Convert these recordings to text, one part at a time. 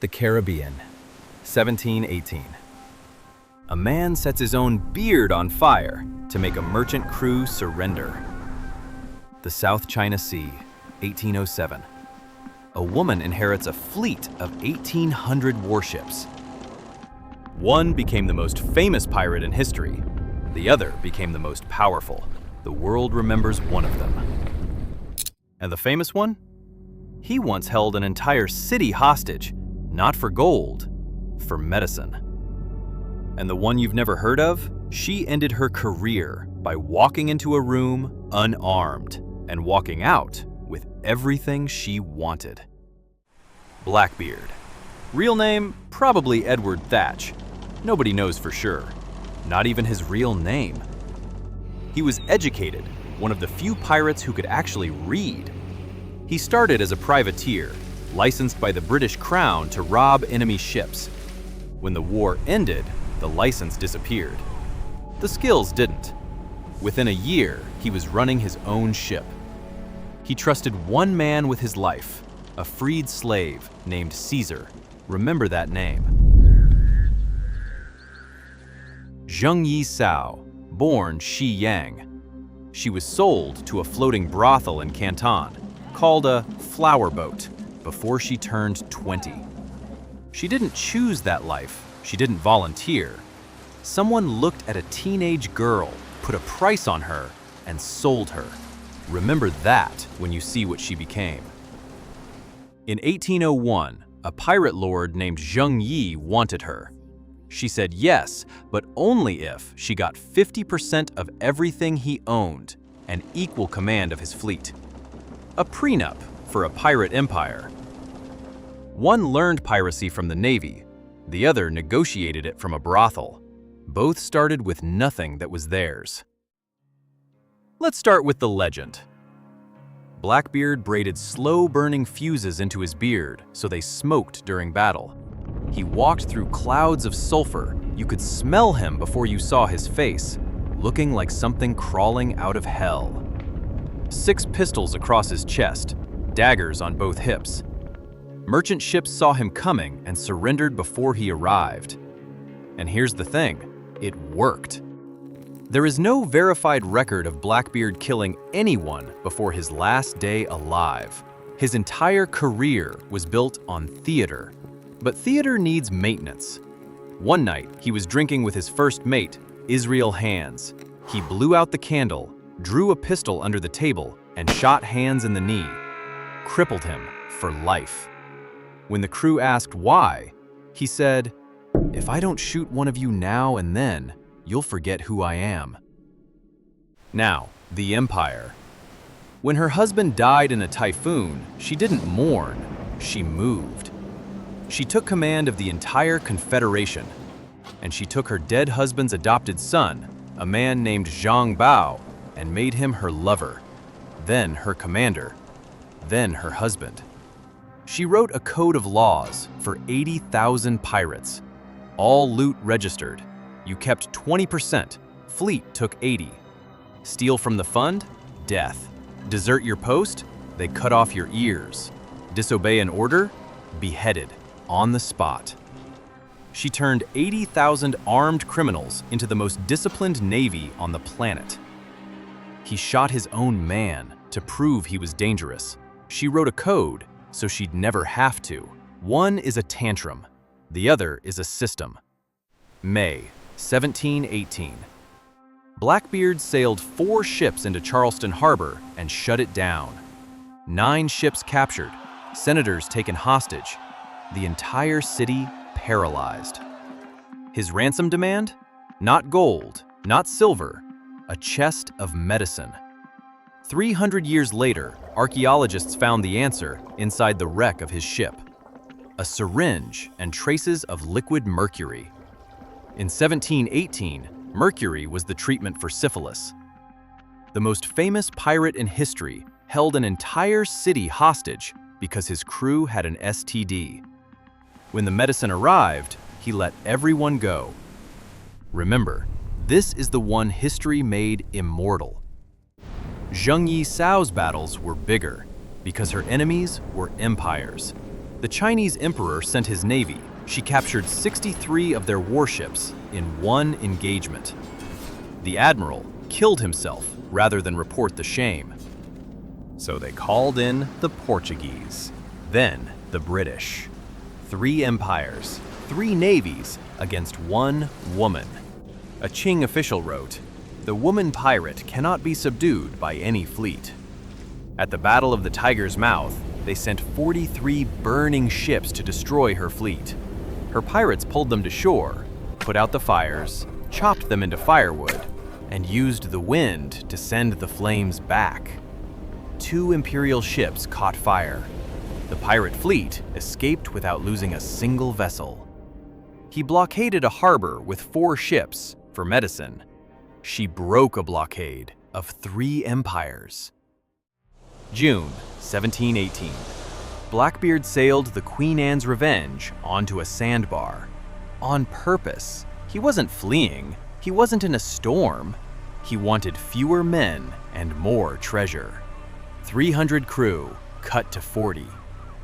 The Caribbean, 1718. A man sets his own beard on fire to make a merchant crew surrender. The South China Sea, 1807. A woman inherits a fleet of 1,800 warships. One became the most famous pirate in history. The other became the most powerful. The world remembers one of them. And the famous one? He once held an entire city hostage, not for gold, for medicine. And the one you've never heard of? She ended her career by walking into a room unarmed and walking out with everything she wanted. Blackbeard. Real name, probably Edward Thatch. Nobody knows for sure. Not even his real name. He was educated, one of the few pirates who could actually read. He started as a privateer, licensed by the British Crown to rob enemy ships. When the war ended, the license disappeared. The skills didn't. Within a year, he was running his own ship. He trusted one man with his life, a freed slave named Caesar. Remember that name. Zheng Yi Sao, born Shi Yang. She was sold to a floating brothel in Canton, called a flower boat, before she turned 20. She didn't choose that life. She didn't volunteer. Someone looked at a teenage girl, put a price on her, and sold her. Remember that when you see what she became. In 1801, a pirate lord named Zheng Yi wanted her. She said yes, but only if she got 50% of everything he owned and equal command of his fleet. A prenup for a pirate empire. One learned piracy from the Navy, the other negotiated it from a brothel. Both started with nothing that was theirs. Let's start with the legend. Blackbeard braided slow-burning fuses into his beard so they smoked during battle. He walked through clouds of sulfur. You could smell him before you saw his face, looking like something crawling out of hell. 6 pistols across his chest, daggers on both hips. Merchant ships saw him coming and surrendered before he arrived. And here's the thing, it worked. There is no verified record of Blackbeard killing anyone before his last day alive. His entire career was built on theater. But theater needs maintenance. One night, he was drinking with his first mate, Israel Hands. He blew out the candle, drew a pistol under the table, and shot Hands in the knee. Crippled him for life. When the crew asked why, he said, "If I don't shoot one of you now and then, you'll forget who I am." Now, the Empire. When her husband died in a typhoon, she didn't mourn, she moved. She took command of the entire Confederation, and she took her dead husband's adopted son, a man named Zhang Bao, and made him her lover, then her commander, then her husband. She wrote a code of laws for 80,000 pirates, all loot registered. You kept 20%, fleet took 80. Steal from the fund? Death. Desert your post? They cut off your ears. Disobey an order? Beheaded. On the spot. She turned 80,000 armed criminals into the most disciplined navy on the planet. He shot his own man to prove he was dangerous. She wrote a code so she'd never have to. One is a tantrum, the other is a system. May 1718. Blackbeard sailed 4 ships into Charleston Harbor and shut it down. 9 ships captured, senators taken hostage. The entire city paralyzed. His ransom demand? Not gold, not silver, a chest of medicine. 300 years later, archaeologists found the answer inside the wreck of his ship. A syringe and traces of liquid mercury. In 1718, mercury was the treatment for syphilis. The most famous pirate in history held an entire city hostage because his crew had an STD. When the medicine arrived, he let everyone go. Remember, this is the one history made immortal. Zheng Yi Sao's battles were bigger because her enemies were empires. The Chinese emperor sent his navy. She captured 63 of their warships in one engagement. The admiral killed himself rather than report the shame. So they called in the Portuguese, then the British. 3 empires, 3 navies against 1 woman. A Qing official wrote, "The woman pirate cannot be subdued by any fleet." At the Battle of the Tiger's Mouth, they sent 43 burning ships to destroy her fleet. Her pirates pulled them to shore, put out the fires, chopped them into firewood, and used the wind to send the flames back. 2 imperial ships caught fire. The pirate fleet escaped without losing a single vessel. He blockaded a harbor with 4 ships for medicine. She broke a blockade of 3 empires. June 1718. Blackbeard sailed the Queen Anne's Revenge onto a sandbar. On purpose. He wasn't fleeing. He wasn't in a storm. He wanted fewer men and more treasure. 300 crew cut to 40.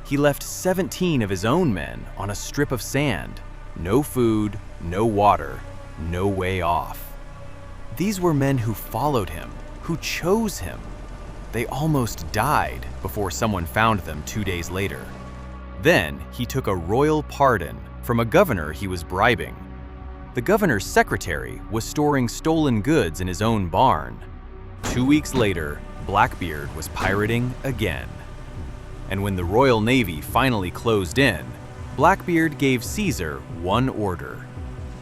He left 17 of his own men on a strip of sand. No food, no water, no way off. These were men who followed him, who chose him. They almost died before someone found them 2 days later. Then he took a royal pardon from a governor he was bribing. The governor's secretary was storing stolen goods in his own barn. 2 weeks later, Blackbeard was pirating again. And when the Royal Navy finally closed in, Blackbeard gave Caesar one order: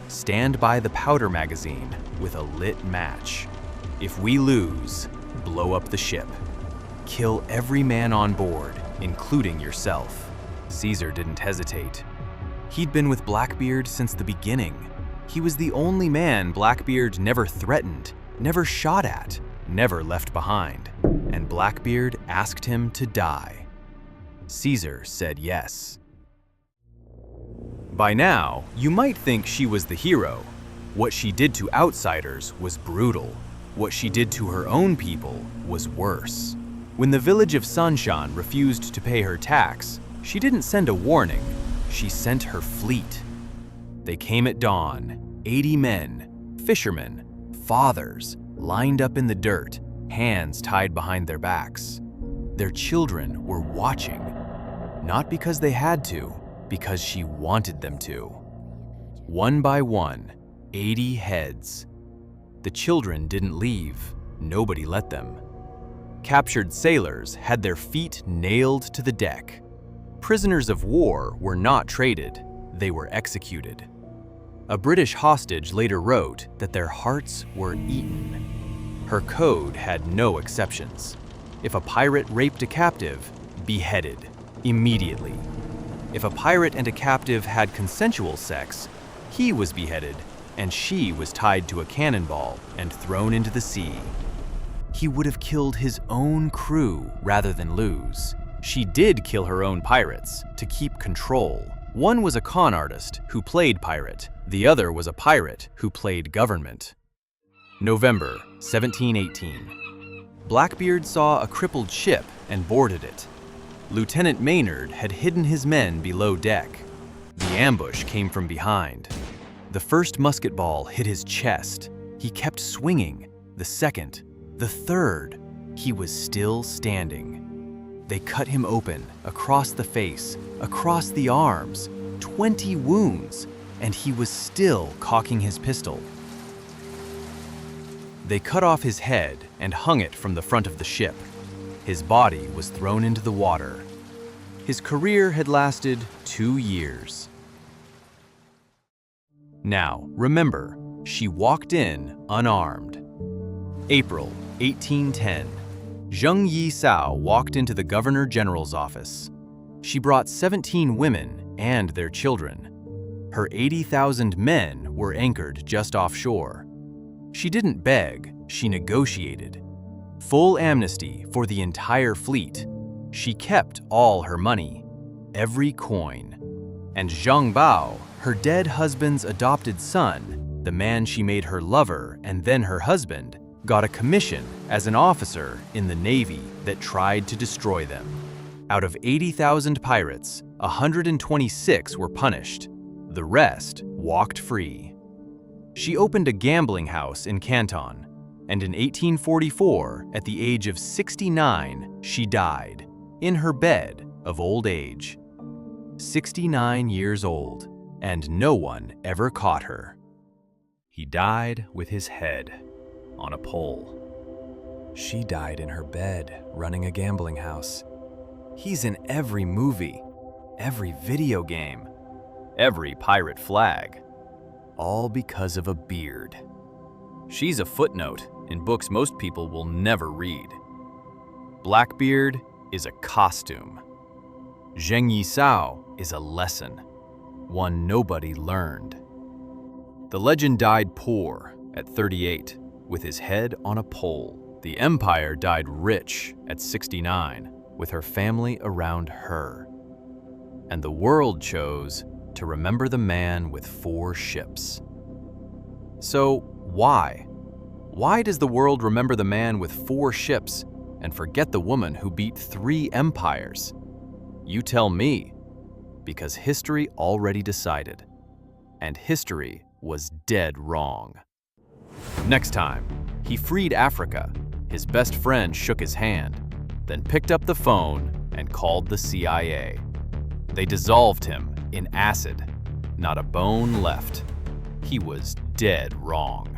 stand by the powder magazine with a lit match. If we lose, blow up the ship. Kill every man on board, including yourself. Caesar didn't hesitate. He'd been with Blackbeard since the beginning. He was the only man Blackbeard never threatened, never shot at, never left behind. And Blackbeard asked him to die. Caesar said yes. By now, you might think she was the hero. What she did to outsiders was brutal. What she did to her own people was worse. When the village of Sanshan refused to pay her tax, she didn't send a warning, she sent her fleet. They came at dawn, 80 men, fishermen, fathers, lined up in the dirt, hands tied behind their backs. Their children were watching, not because they had to, because she wanted them to. One by one, 80 heads. The children didn't leave. Nobody let them. Captured sailors had their feet nailed to the deck. Prisoners of war were not traded. They were executed. A British hostage later wrote that their hearts were eaten. Her code had no exceptions. If a pirate raped a captive, beheaded, immediately. If a pirate and a captive had consensual sex, he was beheaded, and she was tied to a cannonball and thrown into the sea. He would have killed his own crew rather than lose. She did kill her own pirates to keep control. One was a con artist who played pirate. The other was a pirate who played government. November 1718. Blackbeard saw a crippled ship and boarded it. Lieutenant Maynard had hidden his men below deck. The ambush came from behind. The first musket ball hit his chest. He kept swinging. The second, the third, he was still standing. They cut him open, across the face, across the arms, 20 wounds, and he was still cocking his pistol. They cut off his head and hung it from the front of the ship. His body was thrown into the water. His career had lasted 2 years. Now, remember, she walked in unarmed. April 1810. Zheng Yi Sao walked into the Governor General's office. She brought 17 women and their children. Her 80,000 men were anchored just offshore. She didn't beg, she negotiated. Full amnesty for the entire fleet. She kept all her money, every coin. And Zhang Bao, her dead husband's adopted son, the man she made her lover and then her husband, got a commission as an officer in the Navy that tried to destroy them. Out of 80,000 pirates, 126 were punished. The rest walked free. She opened a gambling house in Canton, and in 1844, at the age of 69, she died, in her bed of old age. 69 years old, and no one ever caught her. He died with his head on a pole. She died in her bed, running a gambling house. He's in every movie, every video game, every pirate flag, all because of a beard. She's a footnote in books most people will never read. Blackbeard is a costume. Zheng Yi Sao is a lesson, one nobody learned. The legend died poor at 38, with his head on a pole. The empire died rich at 69, with her family around her. And the world chose to remember the man with 4 ships. So why? Why does the world remember the man with 4 ships and forget the woman who beat 3 empires? You tell me, because history already decided, and history was dead wrong. Next time, he freed Africa. His best friend shook his hand, then picked up the phone and called the CIA. They dissolved him in acid. Not a bone left. He was dead wrong.